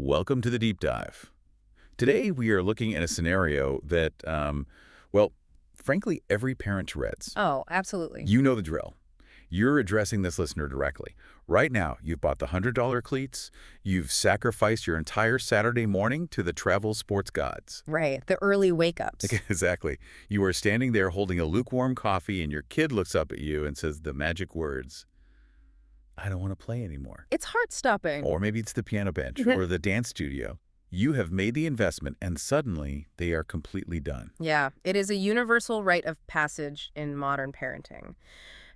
Welcome to the deep dive. Today we are looking at a scenario that, well, frankly, every parent dreads. Oh, absolutely. You know the drill. You're addressing this listener directly. Right now, you've bought the $100 cleats. You've sacrificed your entire Saturday morning to the travel sports gods. Right. The early wake-ups. Exactly. You are standing there holding a lukewarm coffee, and your kid looks up at you and says the magic words, "I don't want to play anymore." It's heart-stopping. Or maybe it's the piano bench or the dance studio. You have made the investment, and suddenly they are completely done. Yeah, it is a universal rite of passage in modern parenting.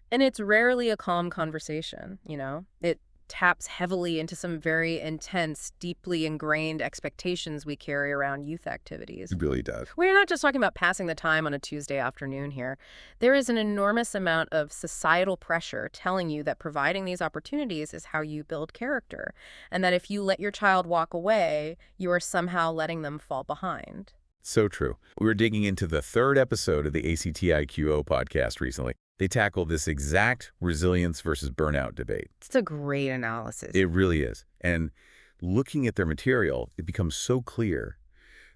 And it's rarely a calm conversation, you know? It taps heavily into some very intense, deeply ingrained expectations we carry around youth activities. It really does. We're not just talking about passing the time on a Tuesday afternoon here. There is an enormous amount of societal pressure telling you that providing these opportunities is how you build character, and that if you let your child walk away, you are somehow letting them fall behind. So true. We were digging into the third episode of the ACTIQO podcast recently. They tackled this exact resilience versus burnout debate. It's a great analysis. It really is. And looking at their material, it becomes so clear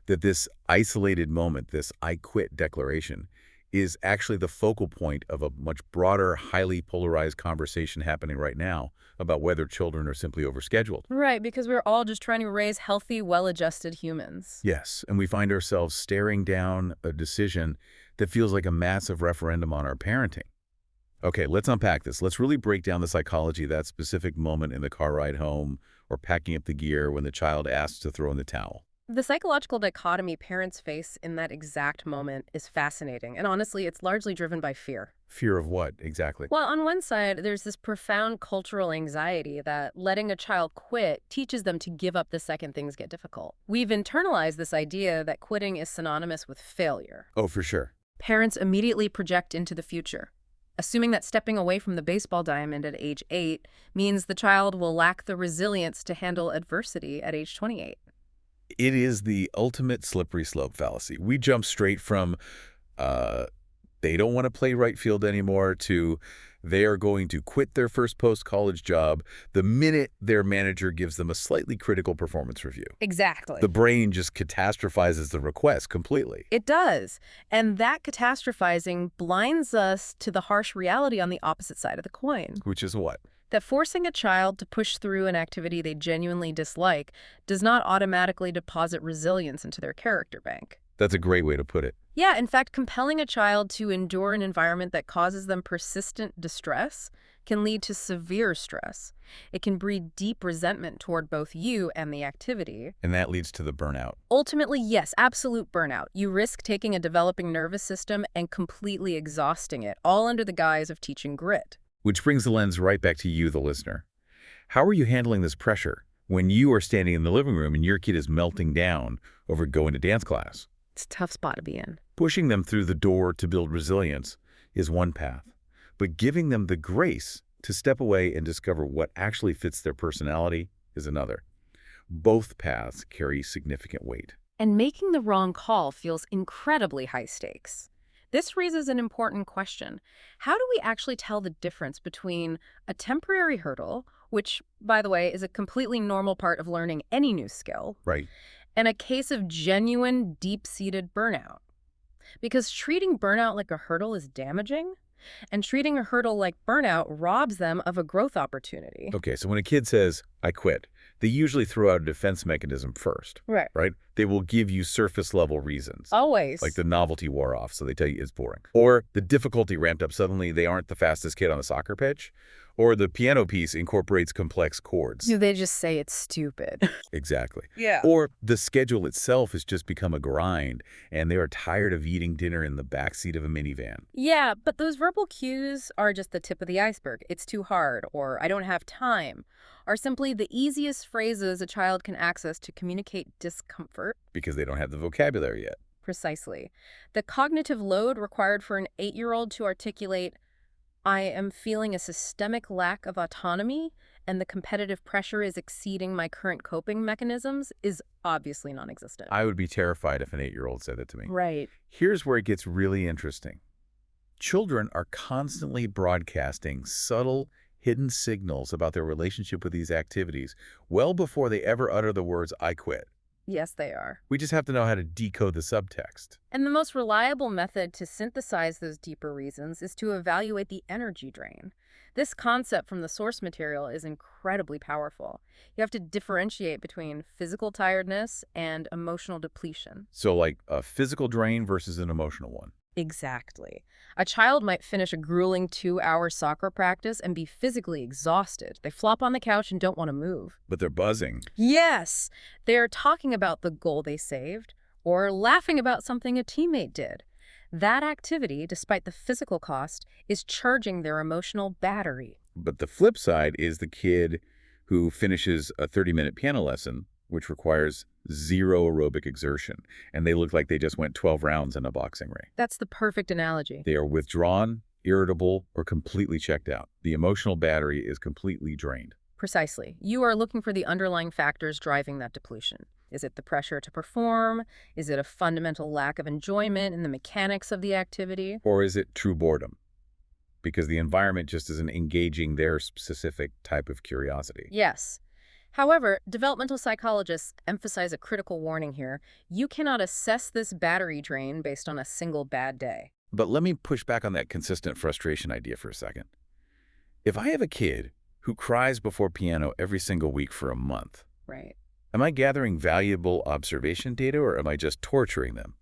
that this isolated moment, this "I quit" declaration, is actually the focal point of a much broader, highly polarized conversation happening right now about whether children are simply overscheduled. Right, because we're all just trying to raise healthy, well-adjusted humans. Yes, and we find ourselves staring down a decision that feels like a massive referendum on our parenting. Okay, let's unpack this. Let's really break down the psychology of that specific moment in the car ride home or packing up the gear when the child asks to throw in the towel. The psychological dichotomy parents face in that exact moment is fascinating, and honestly, it's largely driven by fear. Fear of what, exactly? Well, on one side, there's this profound cultural anxiety that letting a child quit teaches them to give up the second things get difficult. We've internalized this idea that quitting is synonymous with failure. Oh, for sure. Parents immediately project into the future, assuming that stepping away from the baseball diamond at age 8 means the child will lack the resilience to handle adversity at age 28. It is the ultimate slippery slope fallacy. We jump straight from they don't want to play right field anymore to they are going to quit their first post-college job the minute their manager gives them a slightly critical performance review. Exactly. The brain just catastrophizes the request completely. It does. And that catastrophizing blinds us to the harsh reality on the opposite side of the coin. Which is what? That forcing a child to push through an activity they genuinely dislike does not automatically deposit resilience into their character bank. That's a great way to put it. Yeah, in fact, compelling a child to endure an environment that causes them persistent distress can lead to severe stress. It can breed deep resentment toward both you and the activity. And that leads to the burnout. Ultimately, yes, absolute burnout. You risk taking a developing nervous system and completely exhausting it, all under the guise of teaching grit. Which brings the lens right back to you, the listener. How are you handling this pressure when you are standing in the living room and your kid is melting down over going to dance class? It's a tough spot to be in. Pushing them through the door to build resilience is one path, but giving them the grace to step away and discover what actually fits their personality is another. Both paths carry significant weight. And making the wrong call feels incredibly high stakes. This raises an important question. How do we actually tell the difference between a temporary hurdle, which, by the way, is a completely normal part of learning any new skill, Right. and a case of genuine, deep-seated burnout? Because treating burnout like a hurdle is damaging, and treating a hurdle like burnout robs them of a growth opportunity. Okay, so when a kid says, "I quit," they usually throw out a defense mechanism first, Right. right? They will give you surface-level reasons. Always. Like the novelty wore off, so they tell you it's boring. Or the difficulty ramped up suddenly, they aren't the fastest kid on the soccer pitch. Or the piano piece incorporates complex chords. They just say it's stupid. Exactly. Yeah. Or the schedule itself has just become a grind, and they are tired of eating dinner in the backseat of a minivan. Yeah, but those verbal cues are just the tip of the iceberg. It's too hard, or I don't have time, are simply the easiest phrases a child can access to communicate discomfort. Because they don't have the vocabulary yet. Precisely. The cognitive load required for an 8-year-old to articulate, "I am feeling a systemic lack of autonomy, and the competitive pressure is exceeding my current coping mechanisms," is obviously non-existent. I would be terrified if an 8-year-old said that to me. Right. Here's where it gets really interesting. Children are constantly broadcasting subtle hidden signals about their relationship with these activities well before they ever utter the words, "I quit." Yes, they are. We just have to know how to decode the subtext. And the most reliable method to synthesize those deeper reasons is to evaluate the energy drain. This concept from the source material is incredibly powerful. You have to differentiate between physical tiredness and emotional depletion. So like a physical drain versus an emotional one. Exactly. A child might finish a grueling 2-hour soccer practice and be physically exhausted. They flop on the couch and don't want to move. But they're buzzing. Yes, they're talking about the goal they saved or laughing about something a teammate did. That activity, despite the physical cost, is charging their emotional battery. But the flip side is the kid who finishes a 30-minute piano lesson, which requires zero aerobic exertion, and they look like they just went 12 rounds in a boxing ring. That's the perfect analogy. They are withdrawn, irritable, or completely checked out. The emotional battery is completely drained. Precisely. You are looking for the underlying factors driving that depletion. Is it the pressure to perform? Is it a fundamental lack of enjoyment in the mechanics of the activity? Or is it true boredom? Because the environment just isn't engaging their specific type of curiosity. Yes. However, developmental psychologists emphasize a critical warning here. You cannot assess this battery drain based on a single bad day. But let me push back on that consistent frustration idea for a second. If I have a kid who cries before piano every single week for a month, Right. am I gathering valuable observation data or am I just torturing them?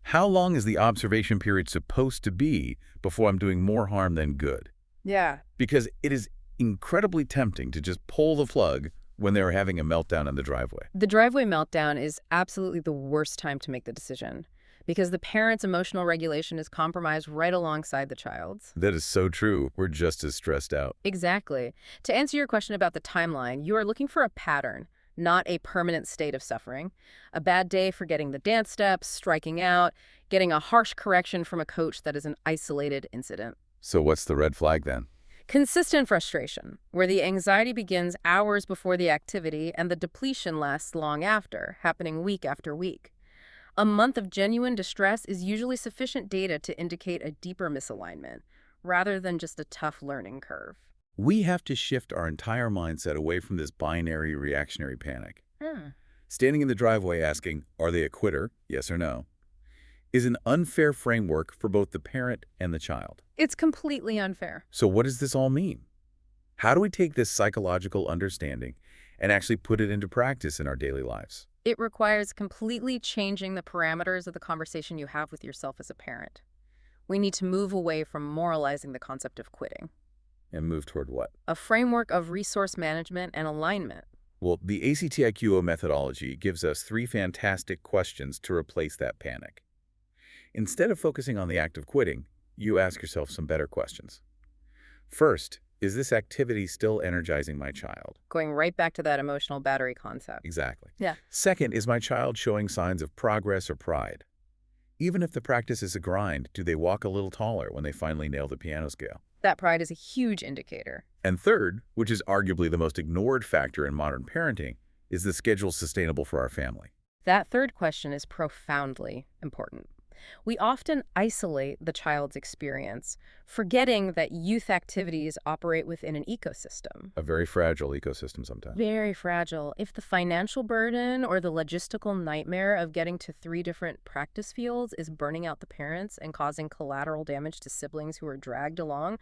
How long is the observation period supposed to be before I'm doing more harm than good? Yeah. Because it is incredibly tempting to just pull the plug when they're having a meltdown in the driveway. The driveway meltdown is absolutely the worst time to make the decision because the parent's emotional regulation is compromised right alongside the child's. That is so true. We're just as stressed out. Exactly. To answer your question about the timeline, you are looking for a pattern, not a permanent state of suffering. A bad day for getting the dance steps, striking out, getting a harsh correction from a coach that is an isolated incident. So what's the red flag then? Consistent frustration, where the anxiety begins hours before the activity and the depletion lasts long after, happening week after week. A month of genuine distress is usually sufficient data to indicate a deeper misalignment, rather than just a tough learning curve. We have to shift our entire mindset away from this binary reactionary panic. Hmm. Standing in the driveway asking, are they a quitter, yes or no, is an unfair framework for both the parent and the child. It's completely unfair. So what does this all mean? How do we take this psychological understanding and actually put it into practice in our daily lives? It requires completely changing the parameters of the conversation you have with yourself as a parent. We need to move away from moralizing the concept of quitting. And move toward what? A framework of resource management and alignment. Well, the ACTIQO methodology gives us 3 fantastic questions to replace that panic. Instead of focusing on the act of quitting, you ask yourself some better questions. First, is this activity still energizing my child? Going right back to that emotional battery concept. Exactly. Yeah. Second, is my child showing signs of progress or pride? Even if the practice is a grind, do they walk a little taller when they finally nail the piano scale? That pride is a huge indicator. And third, which is arguably the most ignored factor in modern parenting, is the schedule sustainable for our family? That third question is profoundly important. We often isolate the child's experience, forgetting that youth activities operate within an ecosystem. A very fragile ecosystem sometimes. Very fragile. If the financial burden or the logistical nightmare of getting to 3 different practice fields is burning out the parents and causing collateral damage to siblings who are dragged along,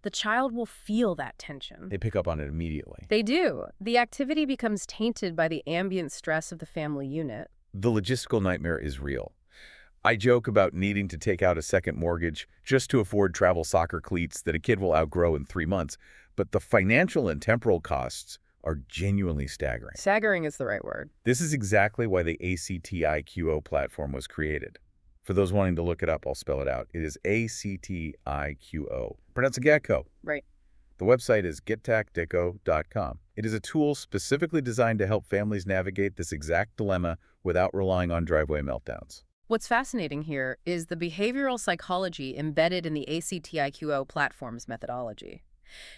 the child will feel that tension. They pick up on it immediately. They do. The activity becomes tainted by the ambient stress of the family unit. The logistical nightmare is real. I joke about needing to take out a second mortgage just to afford travel soccer cleats that a kid will outgrow in 3 months, but the financial and temporal costs are genuinely staggering. Staggering is the right word. This is exactly why the ACTIQO platform was created. For those wanting to look it up, I'll spell it out. It is ACTIQO. Pronounce it GATCO. Right. The website is getactico.com. It is a tool specifically designed to help families navigate this exact dilemma without relying on driveway meltdowns. What's fascinating here is the behavioral psychology embedded in the ACTIQO platform's methodology.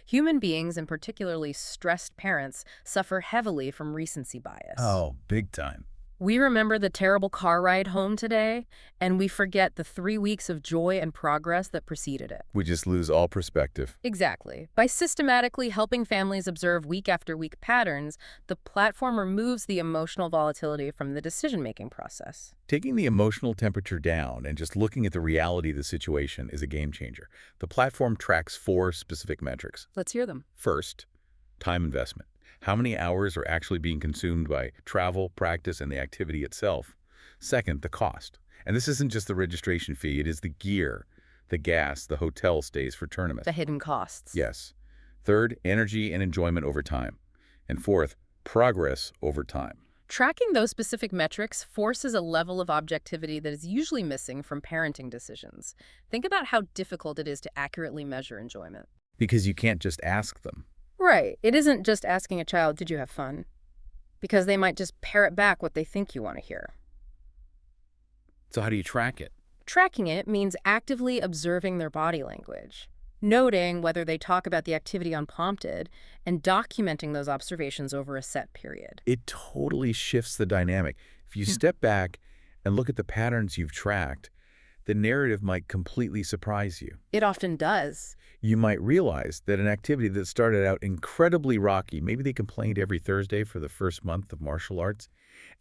Human beings, and particularly stressed parents, suffer heavily from recency bias. Oh, big time. We remember the terrible car ride home today, and we forget the 3 weeks of joy and progress that preceded it. We just lose all perspective. Exactly. By systematically helping families observe week after week patterns, the platform removes the emotional volatility from the decision-making process. Taking the emotional temperature down and just looking at the reality of the situation is a game changer. The platform tracks 4 specific metrics. Let's hear them. First, time investment. How many hours are actually being consumed by travel, practice, and the activity itself? Second, the cost. And this isn't just the registration fee, it is the gear, the gas, the hotel stays for tournaments. The hidden costs. Yes. Third, energy and enjoyment over time. And fourth, progress over time. Tracking those specific metrics forces a level of objectivity that is usually missing from parenting decisions. Think about how difficult it is to accurately measure enjoyment. Because you can't just ask them. Right. It isn't just asking a child, did you have fun? Because they might just parrot back what they think you want to hear. So how do you track it? Tracking it means actively observing their body language, noting whether they talk about the activity unprompted, and documenting those observations over a set period. It totally shifts the dynamic. If you step back and look at the patterns you've tracked, the narrative might completely surprise you. It often does. You might realize that an activity that started out incredibly rocky, maybe they complained every Thursday for the first month of martial arts,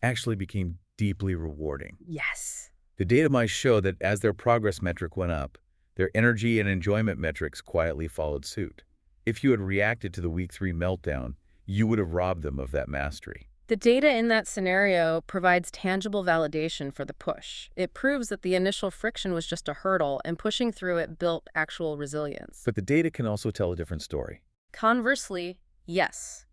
actually became deeply rewarding. Yes. The data might show that as their progress metric went up, their energy and enjoyment metrics quietly followed suit. If you had reacted to the week 3 meltdown, you would have robbed them of that mastery. The data in that scenario provides tangible validation for the push. It proves that the initial friction was just a hurdle, and pushing through it built actual resilience. But the data can also tell a different story. Conversely, yes.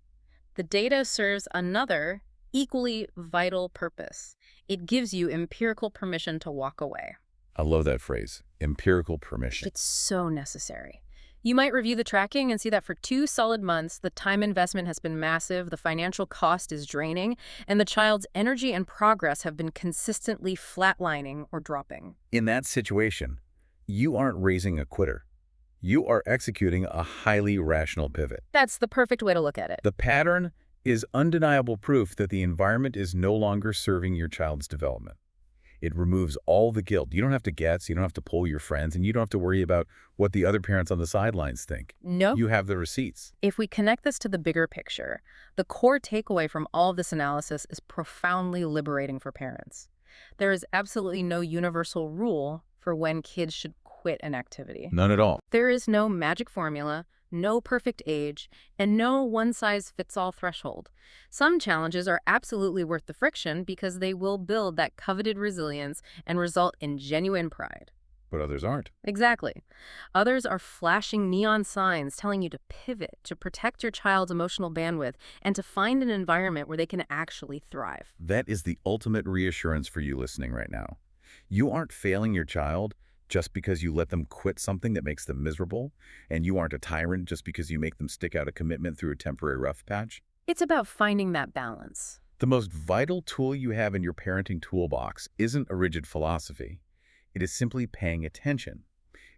The data serves another, equally vital purpose. It gives you empirical permission to walk away. I love that phrase, empirical permission. It's so necessary. You might review the tracking and see that for 2 solid months, the time investment has been massive, the financial cost is draining, and the child's energy and progress have been consistently flatlining or dropping. In that situation, you aren't raising a quitter. You are executing a highly rational pivot. That's the perfect way to look at it. The pattern is undeniable proof that the environment is no longer serving your child's development. It removes all the guilt. You don't have to guess, you don't have to poll your friends, and you don't have to worry about what the other parents on the sidelines think. Nope. You have the receipts. If we connect this to the bigger picture, the core takeaway from all of this analysis is profoundly liberating for parents. There is absolutely no universal rule for when kids should quit an activity. None at all. There is no magic formula, no perfect age, and no one-size-fits-all threshold. Some challenges are absolutely worth the friction because they will build that coveted resilience and result in genuine pride. But others aren't. Exactly. Others are flashing neon signs telling you to pivot, to protect your child's emotional bandwidth, and to find an environment where they can actually thrive. That is the ultimate reassurance for you listening right now. You aren't failing your child just because you let them quit something that makes them miserable, and you aren't a tyrant just because you make them stick out a commitment through a temporary rough patch. It's about finding that balance. The most vital tool you have in your parenting toolbox isn't a rigid philosophy. It is simply paying attention.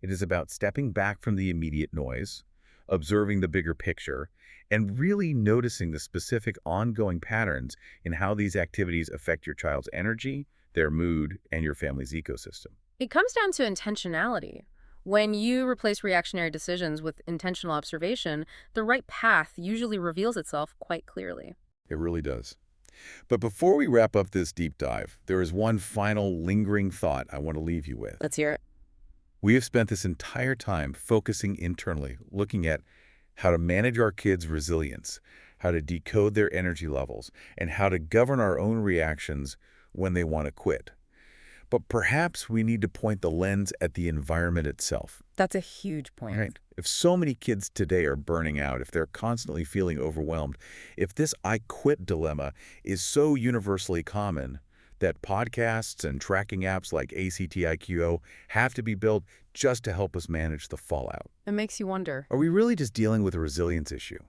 It is about stepping back from the immediate noise, observing the bigger picture, and really noticing the specific ongoing patterns in how these activities affect your child's energy, their mood, and your family's ecosystem. It comes down to intentionality. When you replace reactionary decisions with intentional observation, the right path usually reveals itself quite clearly. It really does. But before we wrap up this deep dive, there is one final lingering thought I want to leave you with. Let's hear it. We have spent this entire time focusing internally, looking at how to manage our kids' resilience, how to decode their energy levels, and how to govern our own reactions when they want to quit. But perhaps we need to point the lens at the environment itself. That's a huge point. Right? If so many kids today are burning out, if they're constantly feeling overwhelmed, if this I quit dilemma is so universally common that podcasts and tracking apps like ACTIQO have to be built just to help us manage the fallout. It makes you wonder. Are we really just dealing with a resilience issue?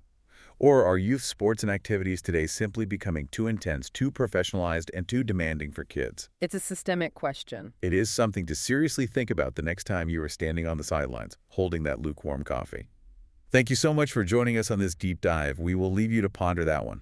Or are youth sports and activities today simply becoming too intense, too professionalized, and too demanding for kids? It's a systemic question. It is something to seriously think about the next time you are standing on the sidelines, holding that lukewarm coffee. Thank you so much for joining us on this deep dive. We will leave you to ponder that one.